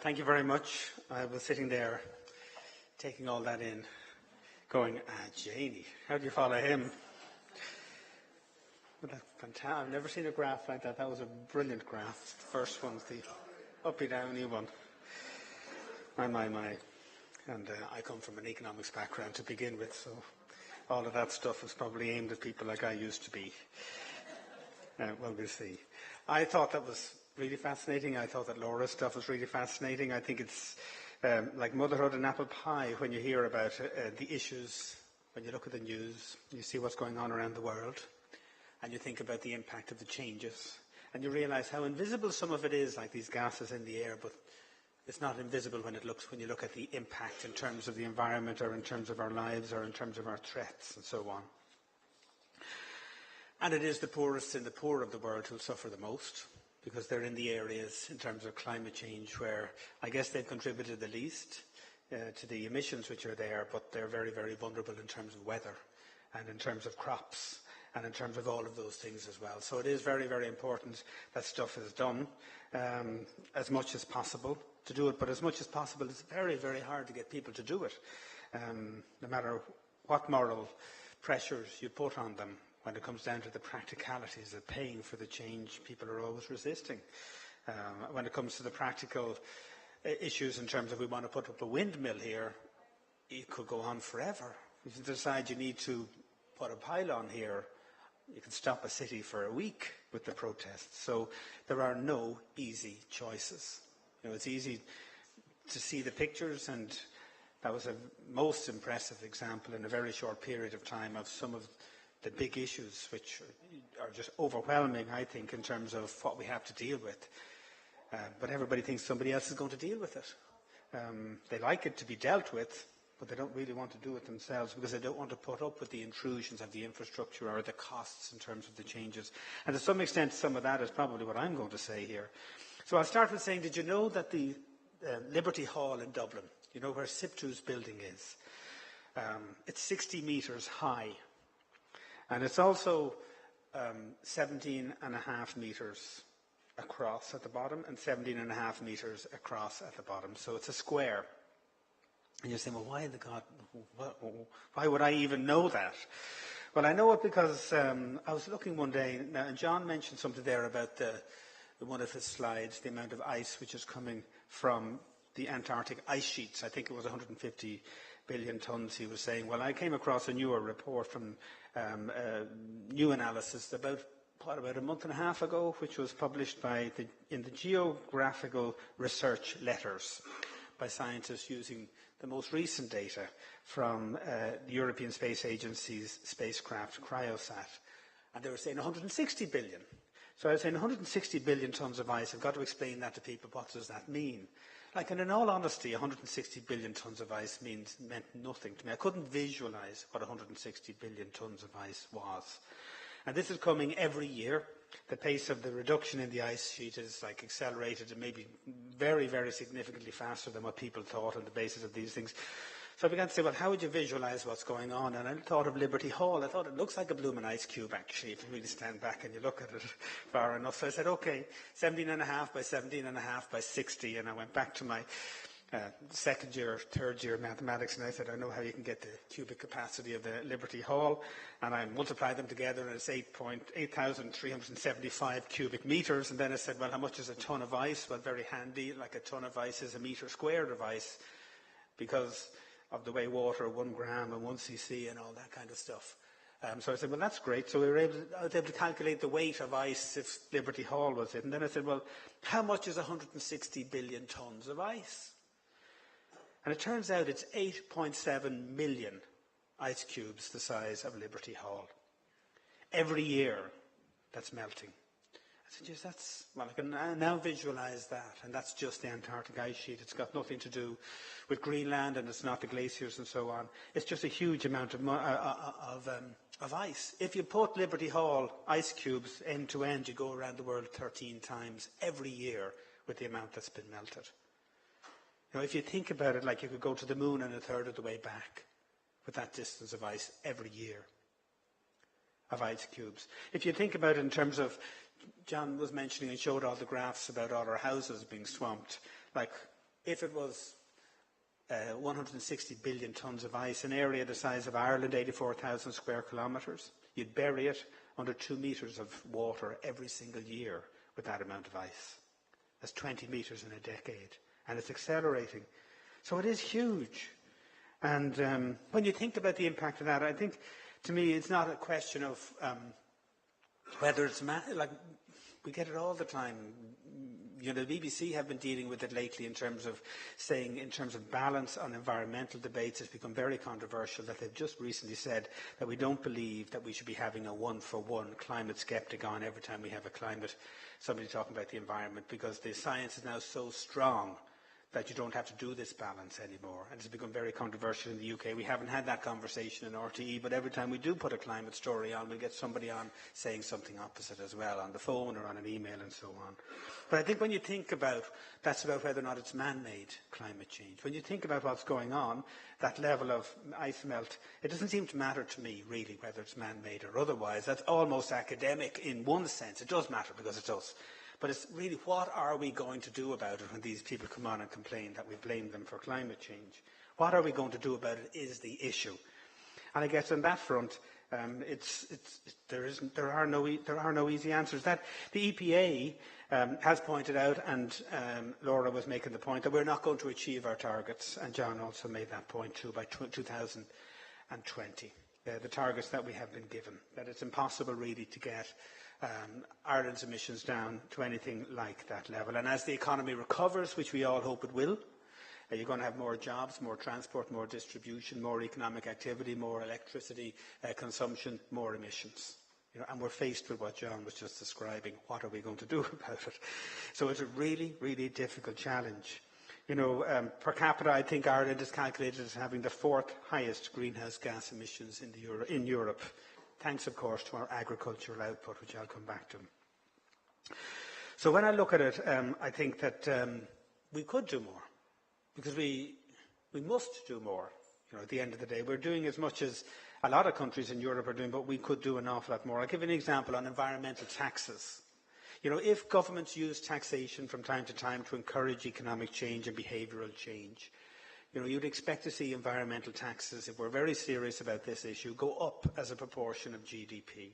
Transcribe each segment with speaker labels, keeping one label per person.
Speaker 1: Thank you very much. I was sitting there taking all that in, going, Janie, how do you follow him? Fantastic. I've never seen a graph like that. That was a brilliant graph. The first one's the uppy-downy one. My. And I come from an economics background to begin with, so all of that stuff was probably aimed at people like I used to be. Well, we'll see. I thought that was really fascinating. I thought that Laura's stuff was really fascinating. I think it's like motherhood and apple pie when you hear about the issues, when you look at the news, you see what's going on around the world, and you think about the impact of the changes, and you realize how invisible some of it is, like these gases in the air, but it's not invisible when you look at the impact in terms of the environment or in terms of our lives or in terms of our threats and so on. And it is the poorest and the poor of the world who suffer the most, because they're in the areas in terms of climate change where I guess they've contributed the least to the emissions which are there, but they're very, very vulnerable in terms of weather and in terms of crops and in terms of all of those things as well. So it is very, very important that stuff is done as much as possible to do it, but as much as possible it's very, very hard to get people to do it, no matter what moral pressures you put on them. When it comes down to the practicalities of paying for the change, people are always resisting. When it comes to the practical issues in terms of we want to put up a windmill here, it could go on forever. If you decide you need to put a pylon here, you can stop a city for a week with the protests. So there are no easy choices. It's easy to see the pictures, and that was a most impressive example in a very short period of time of some of the big issues which are just overwhelming, I think, in terms of what we have to deal with. But everybody thinks somebody else is going to deal with it. They like it to be dealt with, but they don't really want to do it themselves because they don't want to put up with the intrusions of the infrastructure or the costs in terms of the changes. And to some extent, some of that is probably what I'm going to say here. So I'll start with saying, did you know that the Liberty Hall in Dublin, you know where SIPTU's building is, it's 60 metres high. And it's also 17.5 metres across at the bottom and 17.5 metres across at the bottom. So it's a square. And you're saying, well, why would I even know that? Well, I know it because I was looking one day, now, and John mentioned something there about one of his slides, the amount of ice which is coming from the Antarctic ice sheets. I think it was 150 billion tonnes, he was saying. Well, I came across a newer report from new analysis about a month and a half ago, which was published in the Geographical Research Letters by scientists using the most recent data from the European Space Agency's spacecraft Cryosat. And they were saying 160 billion. So I was saying 160 billion tonnes of ice. I've got to explain that to people. What does that mean? And in all honesty, 160 billion tonnes of ice meant nothing to me. I couldn't visualize what 160 billion tonnes of ice was. And this is coming every year. The pace of the reduction in the ice sheet is accelerated and maybe very, very significantly faster than what people thought on the basis of these things. So I began to say, well, how would you visualize what's going on? And I thought of Liberty Hall. I thought it looks like a blooming ice cube, actually, if you really stand back and you look at it far enough. So I said, okay, 17.5 by 17.5 by 60. And I went back to my second year, third year mathematics, and I said, I know how you can get the cubic capacity of the Liberty Hall. And I multiplied them together, and it's 8,375 cubic meters. And then I said, well, how much is a ton of ice? Well, very handy. Like a ton of ice is a meter squared of ice, because of the way water, 1 gram and 1 cc and all that kind of stuff. So I said, well, that's great. So I was able to calculate the weight of ice if Liberty Hall was it. And then I said, well, how much is 160 billion tonnes of ice? And it turns out it's 8.7 million ice cubes the size of Liberty Hall. Every year, that's melting. I said, yes, I can now visualize that, and that's just the Antarctic ice sheet. It's got nothing to do with Greenland, and it's not the glaciers and so on. It's just a huge amount of ice. If you put Liberty Hall ice cubes end to end, you go around the world 13 times every year with the amount that's been melted. If you think about it, you could go to the moon and a third of the way back with that distance of ice every year of ice cubes. If you think about it in terms of, John was mentioning and showed all the graphs about all our houses being swamped. Like, if it was 160 billion tonnes of ice, an area the size of Ireland, 84,000 square kilometres, you'd bury it under 2 metres of water every single year with that amount of ice. That's 20 metres in a decade. And it's accelerating. So it is huge. And when you think about the impact of that, I think, to me, it's not a question of whether it's like we get it all the time. You know, the BBC have been dealing with it lately in terms of saying, in terms of balance on environmental debates, it's become very controversial that they've just recently said that we don't believe that we should be having a one-for-one climate skeptic on every time we have somebody talking about the environment, because the science is now so strong that you don't have to do this balance anymore. And it's become very controversial in the UK. We haven't had that conversation in RTE, but every time we do put a climate story on, we'll get somebody on saying something opposite as well, on the phone or on an email and so on. But I think when you think about, that's about whether or not it's man-made climate change. When you think about what's going on, that level of ice melt, it doesn't seem to matter to me, really, whether it's man-made or otherwise. That's almost academic in one sense. It does matter because it does. But it's really, what are we going to do about it when these people come on and complain that we blame them for climate change? What are we going to do about it is the issue. And I guess on that front, there are no easy answers. That the EPA has pointed out, and Laura was making the point, that we're not going to achieve our targets, and John also made that point too, by 2020. The targets that we have been given, that it's impossible really to get Ireland's emissions down to anything like that level. And as the economy recovers, which we all hope it will, you're going to have more jobs, more transport, more distribution, more economic activity, more electricity consumption, more emissions. You know, and we're faced with what John was just describing. What are we going to do about it? So it's a really, really difficult challenge. You know, per capita, I think Ireland is calculated as having the 4th highest greenhouse gas emissions in Europe. Thanks, of course, to our agricultural output, which I'll come back to. So when I look at it, I think that we could do more, because we must do more. You know, at the end of the day, we're doing as much as a lot of countries in Europe are doing, but we could do an awful lot more. I'll give you an example on environmental taxes. You know, if governments use taxation from time to time to encourage economic change and behavioural change, you know, you'd expect to see environmental taxes, if we're very serious about this issue, go up as a proportion of GDP. It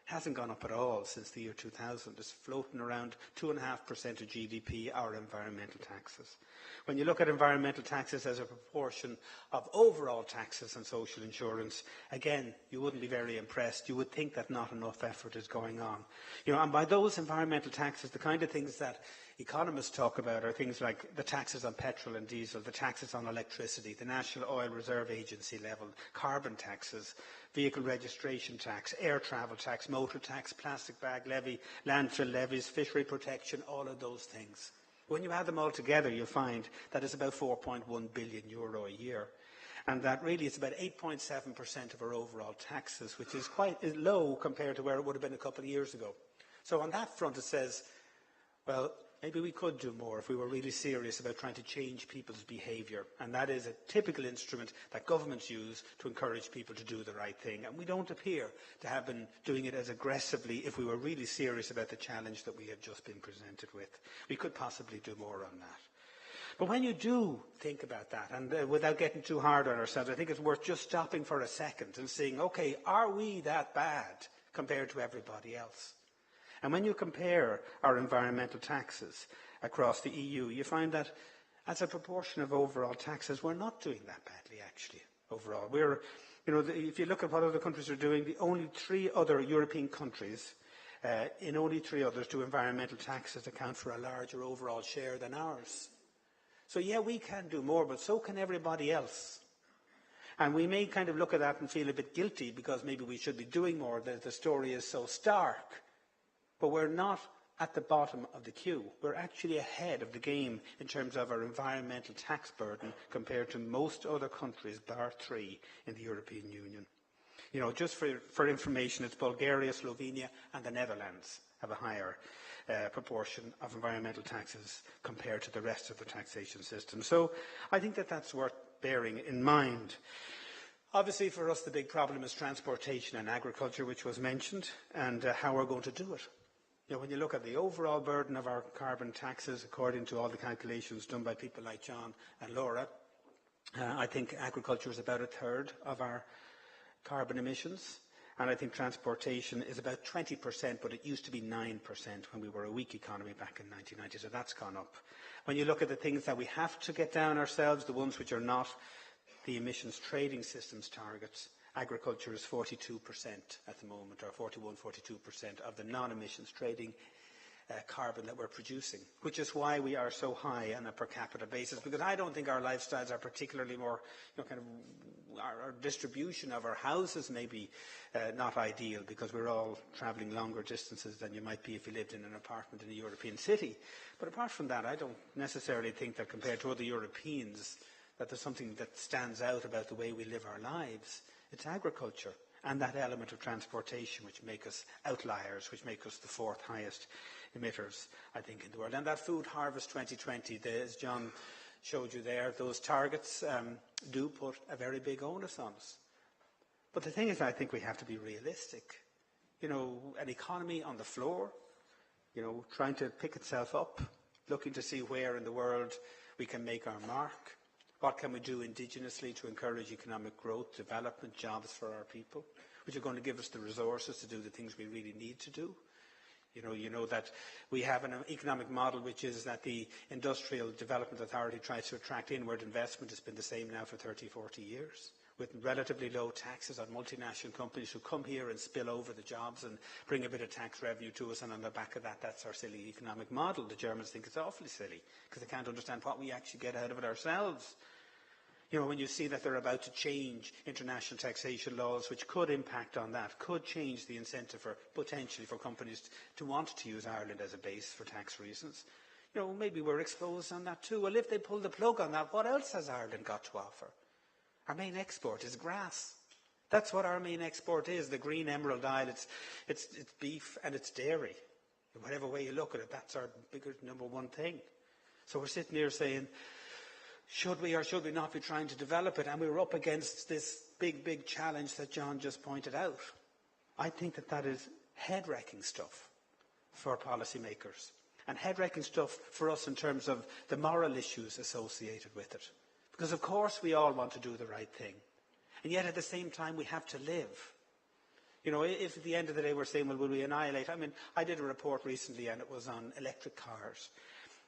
Speaker 1: hasn't gone up at all since the year 2000. It's floating around 2.5% of GDP are environmental taxes. When you look at environmental taxes as a proportion of overall taxes and social insurance, again, you wouldn't be very impressed. You would think that not enough effort is going on. You know, and by those environmental taxes, the kind of things that economists talk about are things like the taxes on petrol and diesel, the taxes on electricity, the National Oil Reserve Agency level, carbon taxes, vehicle registration tax, air travel tax, motor tax, plastic bag levy, landfill levies, fishery protection, all of those things. When you add them all together, you'll find that it's about €4.1 billion a year. And that really is about 8.7% of our overall taxes, which is quite low compared to where it would have been a couple of years ago. So on that front, it says, well, maybe we could do more if we were really serious about trying to change people's behaviour. And that is a typical instrument that governments use to encourage people to do the right thing. And we don't appear to have been doing it as aggressively if we were really serious about the challenge that we have just been presented with. We could possibly do more on that. But when you do think about that, and without getting too hard on ourselves, I think it's worth just stopping for a second and saying, OK, are we that bad compared to everybody else? And when you compare our environmental taxes across the EU, you find that as a proportion of overall taxes, we're not doing that badly, actually, overall. If you look at what other countries are doing, the only 3 other European countries, in only 3 others, do environmental taxes account for a larger overall share than ours. So, yeah, we can do more, but so can everybody else. And we may kind of look at that and feel a bit guilty because maybe we should be doing more, that the story is so stark. But we're not at the bottom of the queue. We're actually ahead of the game in terms of our environmental tax burden compared to most other countries, bar 3, in the European Union. You know, just for information, it's Bulgaria, Slovenia and the Netherlands have a higher proportion of environmental taxes compared to the rest of the taxation system. So I think that that's worth bearing in mind. Obviously, for us, the big problem is transportation and agriculture, which was mentioned, and how we're going to do it. When you look at the overall burden of our carbon taxes, according to all the calculations done by people like John and Laura, I think agriculture is about a third of our carbon emissions. And I think transportation is about 20%, but it used to be 9% when we were a weak economy back in 1990, so that's gone up. When you look at the things that we have to get down ourselves, the ones which are not the emissions trading systems targets, agriculture is 42% at the moment, or 41, 42% of the non-emissions trading carbon that we're producing, which is why we are so high on a per capita basis, because I don't think our lifestyles are particularly more, our distribution of our houses may be not ideal, because we're all travelling longer distances than you might be if you lived in an apartment in a European city. But apart from that, I don't necessarily think that compared to other Europeans that there's something that stands out about the way we live our lives. It's agriculture and that element of transportation which make us outliers, which make us the fourth highest emitters, I think, in the world. And that Food Harvest 2020, as John showed you there, those targets do put a very big onus on us. But the thing is, I think we have to be realistic. An economy on the floor, trying to pick itself up, looking to see where in the world we can make our mark. What can we do indigenously to encourage economic growth, development, jobs for our people, which are going to give us the resources to do the things we really need to do? You know that we have an economic model which is that the Industrial Development Authority tries to attract inward investment. It's been the same now for 30, 40 years, with relatively low taxes on multinational companies who come here and spill over the jobs and bring a bit of tax revenue to us, and on the back of that, that's our silly economic model. The Germans think it's awfully silly because they can't understand what we actually get out of it ourselves. When you see that they're about to change international taxation laws, which could impact on that, could change the incentive potentially for companies to want to use Ireland as a base for tax reasons. Maybe we're exposed on that too. Well, if they pull the plug on that, what else has Ireland got to offer? Our main export is grass. That's what our main export is, the green emerald isle. It's beef and it's dairy. Whatever way you look at it, that's our bigger number one thing. So we're sitting here saying, should we or should we not be trying to develop it? And we're up against this big, big challenge that John just pointed out. I think that is head-wrecking stuff for policymakers, and head-wrecking stuff for us in terms of the moral issues associated with it. Because, of course, we all want to do the right thing. And yet, at the same time, we have to live. If at the end of the day we're saying, well, will we annihilate? I did a report recently, and it was on electric cars.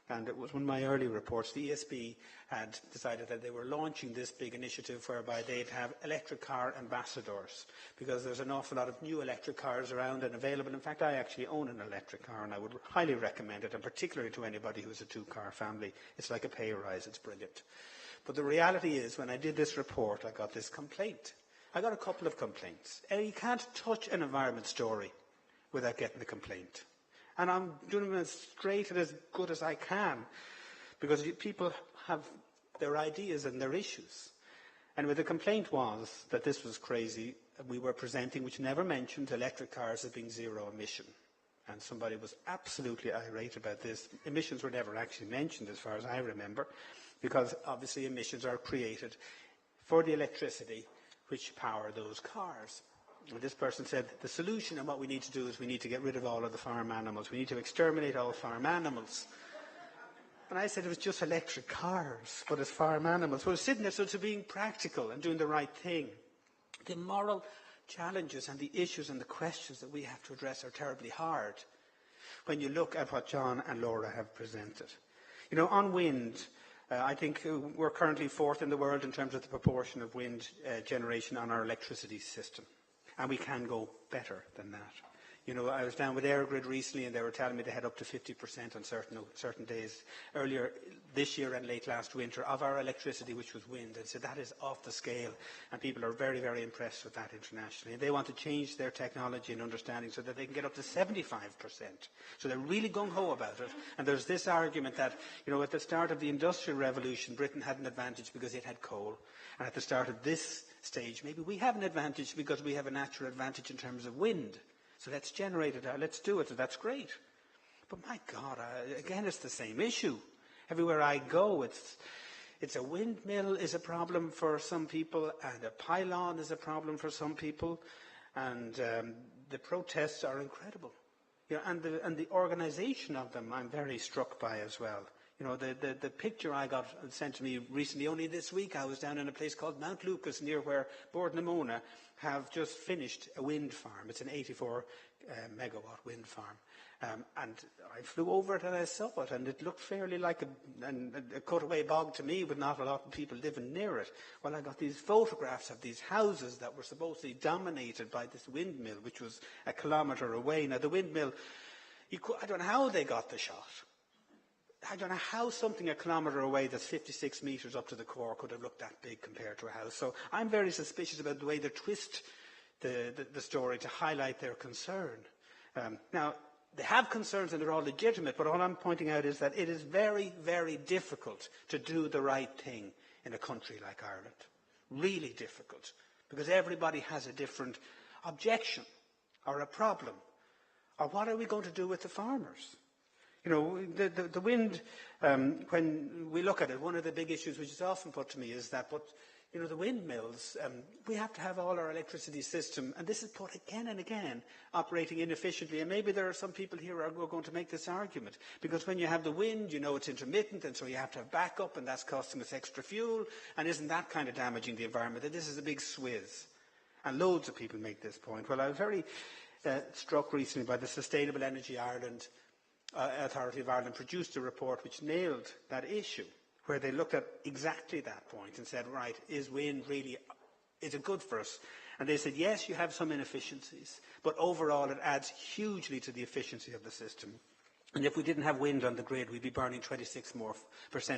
Speaker 1: And it was one of my early reports. The ESB had decided that they were launching this big initiative whereby they'd have electric car ambassadors, because there's an awful lot of new electric cars around and available. In fact, I actually own an electric car, and I would highly recommend it, and particularly to anybody who's a two-car family. It's like a pay rise. It's brilliant. But the reality is, when I did this report, I got this complaint. I got a couple of complaints. You can't touch an environment story without getting a complaint. And I'm doing them as straight and as good as I can, because people have their ideas and their issues. And the complaint was that this was crazy. We were presenting, which never mentioned electric cars as being zero emission. And somebody was absolutely irate about this. Emissions were never actually mentioned, as far as I remember, because obviously emissions are created for the electricity which power those cars. And this person said the solution and what we need to do is we need to get rid of all of the farm animals. We need to exterminate all farm animals. And I said it was just electric cars, but it's farm animals. Well, sitting there, so to being practical and doing the right thing. The moral challenges and the issues and the questions that we have to address are terribly hard when you look at what John and Laura have presented. On wind, I think we're currently fourth in the world in terms of the proportion of wind generation on our electricity system. And we can go better than that. I was down with Airgrid recently, and they were telling me they had up to 50% on certain days earlier this year and late last winter of our electricity, which was wind. And so that is off the scale, and people are very, very impressed with that internationally. And they want to change their technology and understanding so that they can get up to 75%. So they're really gung-ho about it. And there's this argument that, at the start of the Industrial Revolution, Britain had an advantage because it had coal. And at the start of this stage, maybe we have an advantage because we have a natural advantage in terms of wind. So let's generate it. Let's do it. That's great. But my God, again, it's the same issue. Everywhere I go, it's a windmill is a problem for some people, and a pylon is a problem for some people, and the protests are incredible. and the organisation of them I'm very struck by as well. The picture I got sent to me recently, only this week, I was down in a place called Mount Lucas near where Bord-na-Mona have just finished a wind farm. It's an 84 megawatt wind farm. And I flew over it and I saw it, and it looked fairly like a cutaway bog to me, with not a lot of people living near it. Well, I got these photographs of these houses that were supposedly dominated by this windmill, which was a kilometre away. Now, the windmill, I don't know how they got the shot. I don't know how something a kilometre away that's 56 metres up to the core could have looked that big compared to a house. So I'm very suspicious about the way they twist the story to highlight their concern. Now, they have concerns and they're all legitimate, but all I'm pointing out is that it is very, very difficult to do the right thing in a country like Ireland. Really difficult. Because everybody has a different objection or a problem. Or what are we going to do with the farmers? The wind, when we look at it, one of the big issues which is often put to me is that, the windmills, we have to have all our electricity system, and this is put again and again, operating inefficiently. And maybe there are some people here who are going to make this argument, because when you have the wind, it's intermittent, and so you have to have backup, and that's costing us extra fuel, and isn't that kind of damaging the environment? That this is a big swizz. And loads of people make this point. Well, I was very struck recently by the Sustainable Energy Ireland Authority of Ireland produced a report which nailed that issue, where they looked at exactly that point and said, right, is wind really, is it good for us? And they said, yes, you have some inefficiencies, but overall it adds hugely to the efficiency of the system. And if we didn't have wind on the grid, we'd be burning 26%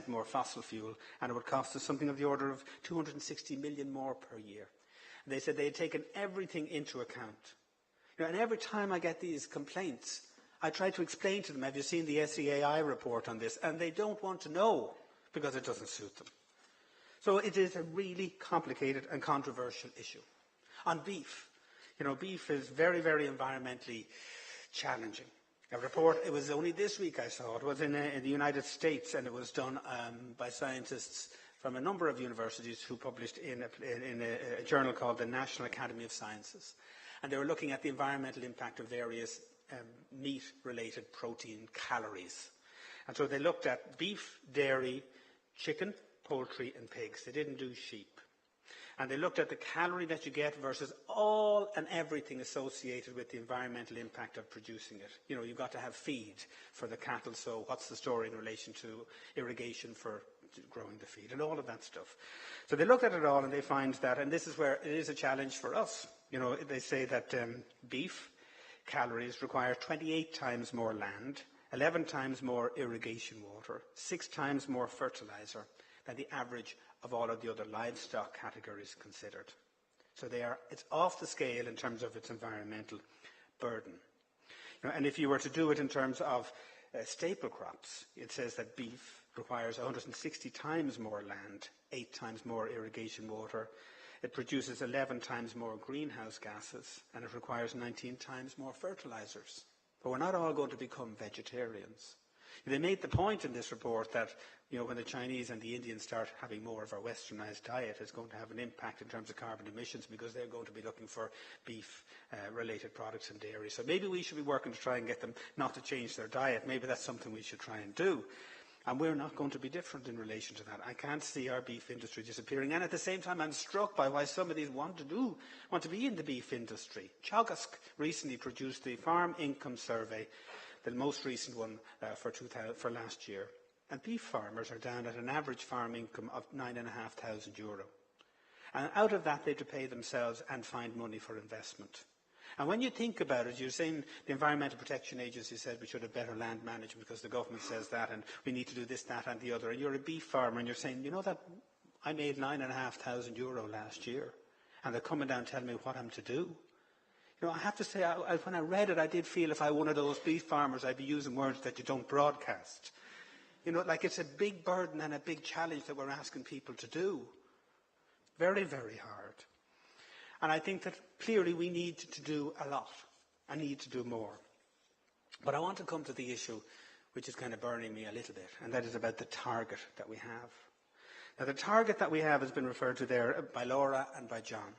Speaker 1: more fossil fuel, and it would cost us something of the order of 260 million more per year. And they said they had taken everything into account. And every time I get these complaints, I try to explain to them, have you seen the SEAI report on this? And they don't want to know, because it doesn't suit them. So it is a really complicated and controversial issue. On beef, beef is very, very environmentally challenging. A report, it was only this week I saw, it was in the United States, and it was done by scientists from a number of universities who published in a journal called the National Academy of Sciences. And they were looking at the environmental impact of various meat-related protein calories. And so they looked at beef, dairy, chicken, poultry and pigs. They didn't do sheep. And they looked at the calorie that you get versus all and everything associated with the environmental impact of producing it. You've got to have feed for the cattle, so what's the story in relation to irrigation for growing the feed and all of that stuff. So they looked at it all and they find that, and this is where it is a challenge for us. They say that beef calories require 28 times more land, 11 times more irrigation water, 6 times more fertilizer than the average of all of the other livestock categories considered. So it's off the scale in terms of its environmental burden. And if you were to do it in terms of staple crops, it says that beef requires 160 times more land, 8 times more irrigation water. It produces 11 times more greenhouse gases, and it requires 19 times more fertilizers. But we're not all going to become vegetarians. They made the point in this report that when the Chinese and the Indians start having more of our westernized diet, it's going to have an impact in terms of carbon emissions, because they're going to be looking for beef-related products and dairy. So maybe we should be working to try and get them not to change their diet. Maybe that's something we should try and do. And we're not going to be different in relation to that. I can't see our beef industry disappearing. And at the same time, I'm struck by why some of these want to be in the beef industry. Teagasc recently produced the Farm Income Survey, the most recent one for last year. And beef farmers are down at an average farm income of €9,500. And out of that, they have to pay themselves and find money for investment. And when you think about it, you're saying the Environmental Protection Agency said we should have better land management because the government says that, and we need to do this, that and the other. And you're a beef farmer and you're saying, that I made €9,500 last year, and they're coming down telling me what I'm to do. I have to say, when I read it, I did feel if I were one of those beef farmers, I'd be using words that you don't broadcast. Like it's a big burden and a big challenge that we're asking people to do. Very, very hard. And I think that clearly we need to do a lot. I need to do more. But I want to come to the issue which is kind of burning me a little bit, and that is about the target that we have. Now, the target that we have has been referred to there by Laura and by John.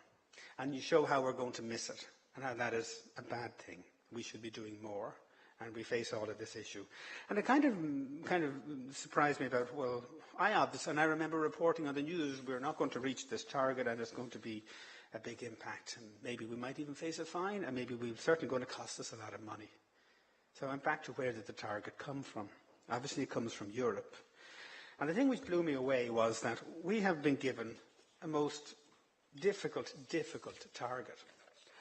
Speaker 1: And you show how we're going to miss it and how that is a bad thing. We should be doing more. and we face all of this issue. And it kind of surprised me about, well, I remember reporting on the news, we're not going to reach this target and it's going to be a big impact, and maybe we might even face a fine, and maybe we're certainly going to cost us a lot of money. So I'm back to where did the target come from? Obviously it comes from Europe. And the thing which blew me away was that we have been given a most difficult target.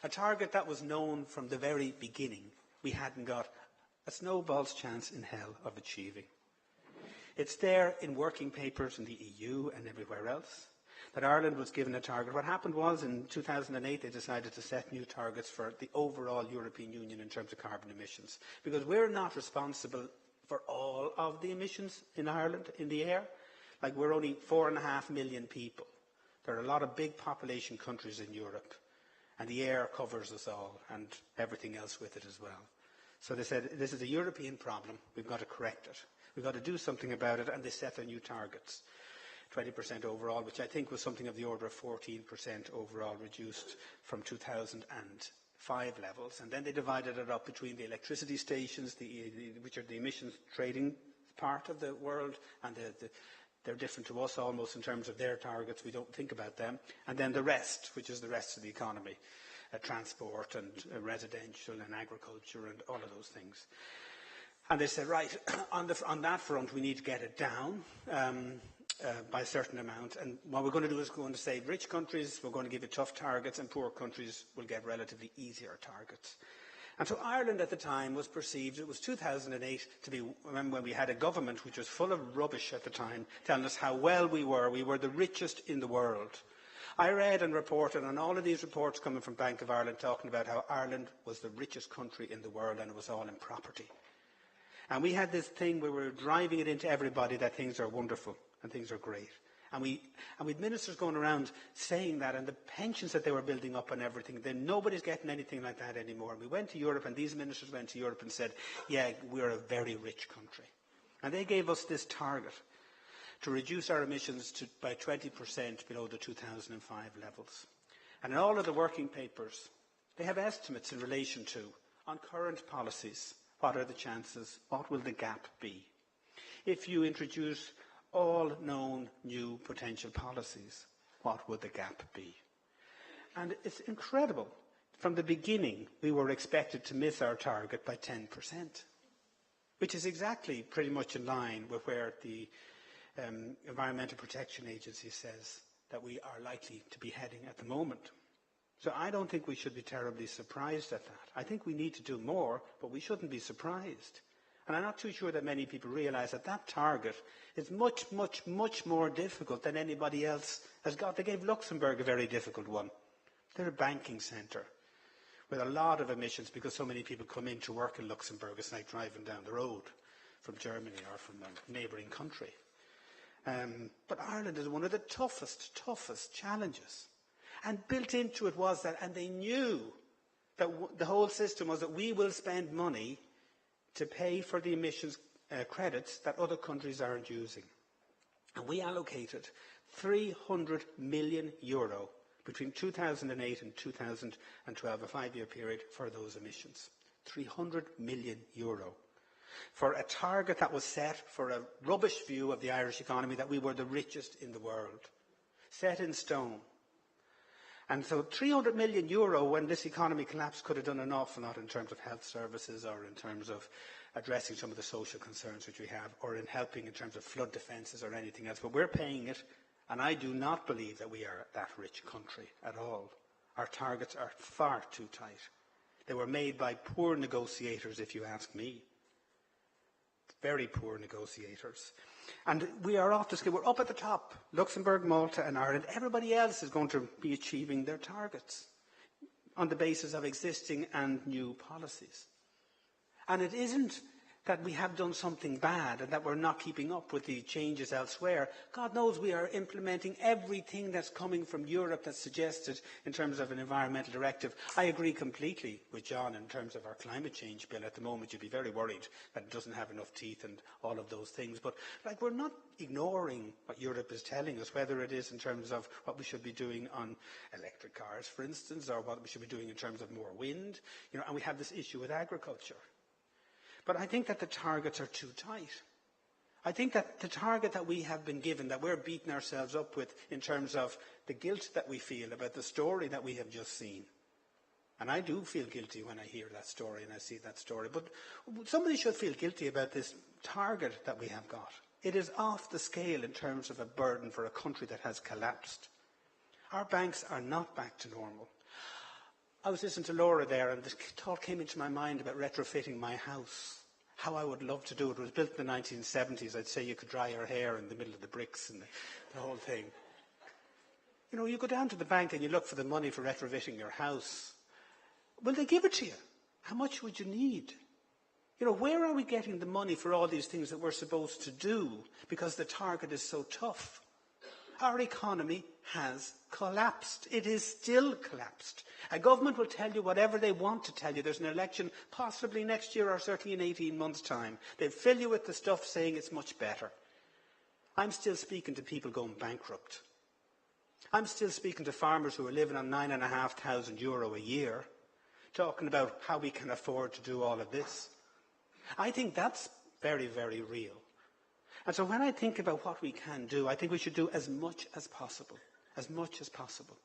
Speaker 1: A target that was known from the very beginning we hadn't got a snowball's chance in hell of achieving. It's there in working papers in the EU and everywhere else that Ireland was given a target. What happened was in 2008 they decided to set new targets for the overall European Union in terms of carbon emissions, because we're not responsible for all of the emissions in Ireland in the air. Like, we're only 4.5 million people. There are a lot of big population countries in Europe, and the air covers us all and everything else with it as well. So they said, this is a European problem, we've got to correct it. We've got to do something about it, and they set their new targets. 20% overall, which I think was something of the order of 14% overall, reduced from 2005 levels. And then they divided it up between the electricity stations, which are the emissions trading part of the world, and they're different to us almost in terms of their targets. We don't think about them. And then the rest, which is the rest of the economy, transport and residential and agriculture and all of those things. And they said, right, on that front, we need to get it down by a certain amount. And what we're going to do is going to say rich countries, we're going to give you tough targets, and poor countries will get relatively easier targets. And so Ireland at the time was perceived, it was 2008, to be, remember when we had a government which was full of rubbish at the time, telling us how well we were the richest in the world. I read and reported on all of these reports coming from Bank of Ireland talking about how Ireland was the richest country in the world, and it was all in property. And we had this thing where we were driving it into everybody that things are wonderful and things are great. And we had ministers going around saying that, and the pensions that they were building up and everything, then nobody's getting anything like that anymore. And we went to Europe, and these ministers went to Europe and said, yeah, we're a very rich country. And they gave us this target to reduce our emissions by 20% below the 2005 levels. And in all of the working papers, they have estimates in relation to, on current policies, what are the chances, what will the gap be? If you introduce all known new potential policies, what would the gap be? And it's incredible. From the beginning, we were expected to miss our target by 10%, which is exactly pretty much in line with where the Environmental Protection Agency says that we are likely to be heading at the moment. So I don't think we should be terribly surprised at that. I think we need to do more, but we shouldn't be surprised. And I'm not too sure that many people realise that that target is much, much, much more difficult than anybody else has got. They gave Luxembourg a very difficult one. They're a banking centre with a lot of emissions because so many people come in to work in Luxembourg. It's like driving down the road from Germany or from a neighbouring country. But Ireland is one of the toughest challenges. And built into it was that, and they knew that the whole system was that we will spend money to pay for the emissions credits that other countries aren't using. And we allocated €300 million between 2008 and 2012, a 5-year period, for those emissions. €300 million. For a target that was set for a rubbish view of the Irish economy, that we were the richest in the world. Set in stone. And so €300 million, when this economy collapsed, could have done an awful lot in terms of health services or in terms of addressing some of the social concerns which we have, or in helping in terms of flood defences or anything else. But we're paying it, and I do not believe that we are that rich country at all. Our targets are far too tight. They were made by poor negotiators, if you ask me. Very poor negotiators. And we are off the scale. We're up at the top. Luxembourg, Malta and Ireland. Everybody else is going to be achieving their targets on the basis of existing and new policies. And it isn't that we have done something bad and that we're not keeping up with the changes elsewhere. God knows we are implementing everything that's coming from Europe that's suggested in terms of an environmental directive. I agree completely with John in terms of our climate change bill. At the moment, you'd be very worried that it doesn't have enough teeth and all of those things. But we're not ignoring what Europe is telling us, whether it is in terms of what we should be doing on electric cars, for instance, or what we should be doing in terms of more wind. And we have this issue with agriculture. But I think that the targets are too tight. I think that the target that we have been given, that we're beating ourselves up with in terms of the guilt that we feel about the story that we have just seen. And I do feel guilty when I hear that story and I see that story. But somebody should feel guilty about this target that we have got. It is off the scale in terms of a burden for a country that has collapsed. Our banks are not back to normal. I was listening to Laura there, and this thought came into my mind about retrofitting my house. How I would love to do it. It was built in the 1970s. I'd say you could dry your hair in the middle of the bricks and the whole thing. You know, you go down to the bank and you look for the money for retrofitting your house. Will they give it to you? How much would you need? You know, where are we getting the money for all these things that we're supposed to do because the target is so tough? Our economy has collapsed. It is still collapsed. A government will tell you whatever they want to tell you. There's an election possibly next year or certainly in 18 months' time. They'll fill you with the stuff saying it's much better. I'm still speaking to people going bankrupt. I'm still speaking to farmers who are living on €9,500 a year, talking about how we can afford to do all of this. I think that's very, very real. And so when I think about what we can do, I think we should do as much as possible. As much as possible.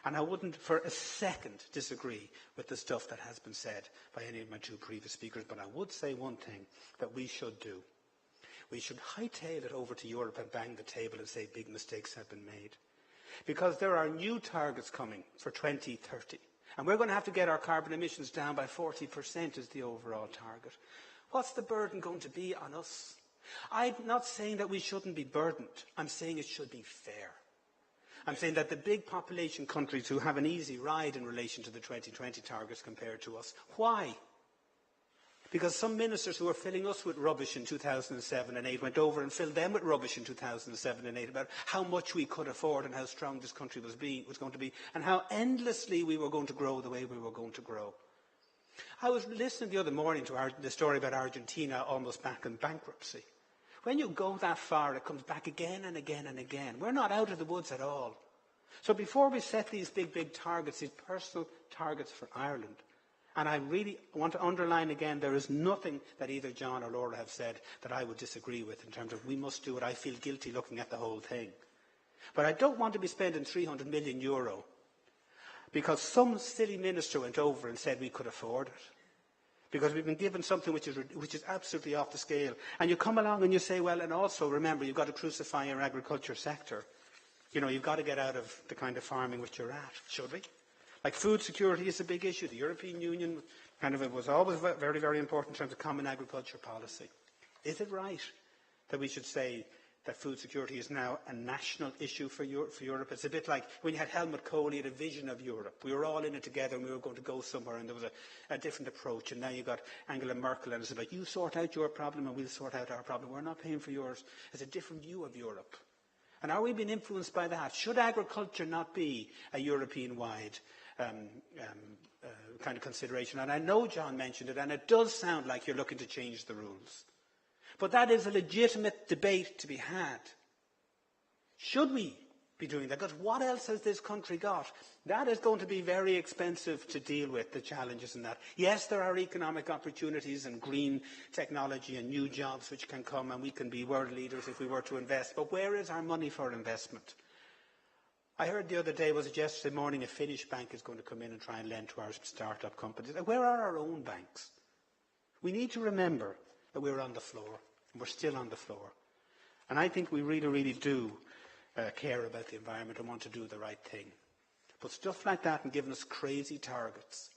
Speaker 1: And I wouldn't for a second disagree with the stuff that has been said by any of my two previous speakers, but I would say one thing that we should do. We should hightail it over to Europe and bang the table and say big mistakes have been made. Because there are new targets coming for 2030. And we're going to have to get our carbon emissions down by 40% as the overall target. What's the burden going to be on us? I'm not saying that we shouldn't be burdened. I'm saying it should be fair. I'm saying that the big population countries who have an easy ride in relation to the 2020 targets compared to us. Why? Because some ministers who were filling us with rubbish in 2007 and 8 went over and filled them with rubbish in 2007 and 8 about how much we could afford and how strong this country was going to be and how endlessly we were going to grow the way we were going to grow. I was listening the other morning to the story about Argentina almost back in bankruptcy. When you go that far, it comes back again and again and again. We're not out of the woods at all. So before we set these big, big targets, these personal targets for Ireland, and I really want to underline again, there is nothing that either John or Laura have said that I would disagree with in terms of we must do it. I feel guilty looking at the whole thing. But I don't want to be spending €300 million because some silly minister went over and said we could afford it. Because we've been given something which is absolutely off the scale. And you come along and you say, well, and also remember, you've got to crucify your agriculture sector. You know, you've got to get out of the kind of farming which you're at. Should we? Like food security is a big issue. The European Union it was always very, very important in terms of common agriculture policy. Is it right that we should say that food security is now a national issue for Europe? It's a bit like when you had Helmut Kohl, he had a vision of Europe. We were all in it together and we were going to go somewhere and there was a different approach. And now you've got Angela Merkel and it's about you sort out your problem and we'll sort out our problem. We're not paying for yours. It's a different view of Europe. And are we being influenced by that? Should agriculture not be a European-wide kind of consideration? And I know John mentioned it and it does sound like you're looking to change the rules. But that is a legitimate debate to be had. Should we be doing that? Because what else has this country got? That is going to be very expensive to deal with, the challenges in that. Yes, there are economic opportunities and green technology and new jobs which can come and we can be world leaders if we were to invest. But where is our money for investment? I heard the other day, was it yesterday morning, a Finnish bank is going to come in and try and lend to our start-up companies. Where are our own banks? We need to remember that we're on the floor. We're still on the floor. And I think we really, really do care about the environment and want to do the right thing. But stuff like that and giving us crazy targets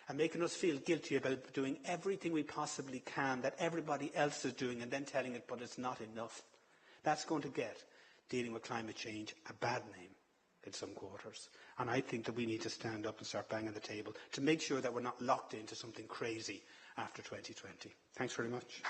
Speaker 1: and making us feel guilty about doing everything we possibly can that everybody else is doing and then telling it, but it's not enough, that's going to get dealing with climate change a bad name in some quarters. And I think that we need to stand up and start banging the table to make sure that we're not locked into something crazy after 2020. Thanks very much.